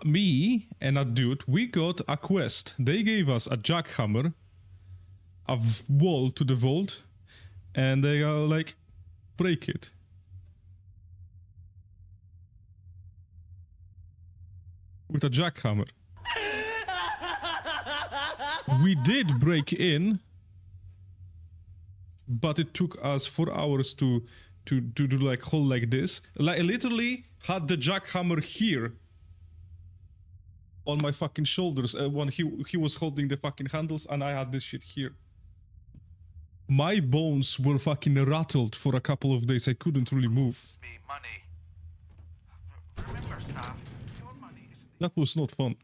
me and a dude, we got a quest. They gave us a jackhammer, a wall to the vault, and they are like, break it. With a jackhammer. We did break in, but it took us 4 hours to do like hold like this. Like I literally had the jackhammer here on my fucking shoulders when he was holding the fucking handles, and I had this shit here. My bones were fucking rattled for a couple of days. I couldn't really move. That was not fun.